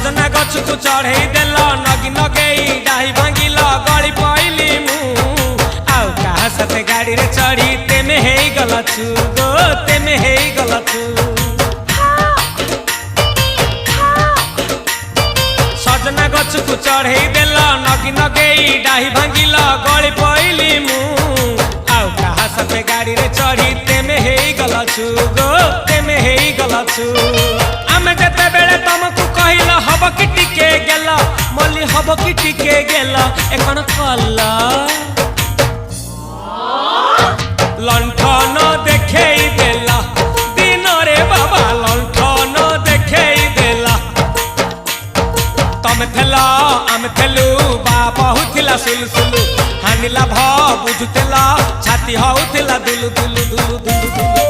सजना गछ को चढ़े देल नगी नगेई डाही भांगिल गली पइली मु आउ कहा साथे गाड़ी रे चढ़ी तेमे हेई गला छु गो तेमे हेई गला छु सजना गछ को चढ़े देल नगी नगेई डाही भांगिल गली पइली मु आउ कहा साथे गाड़ी रे चढ़ी तेमे हेई गला छु गो तेमे हेई गला छु आमे जते बेले तुमको कहिल हब कि टिके गेल मल्ली हब कि टिके गेल एकन कला लंठन देखेई देला दिन रे बाबा लंठन देखेई देला तमे थेला आमे थेलु बाबा हुथिला सुलु हानिला भ बुझुतेला छाती हउथिला दुलु दुलु दुलु दुलु दुलु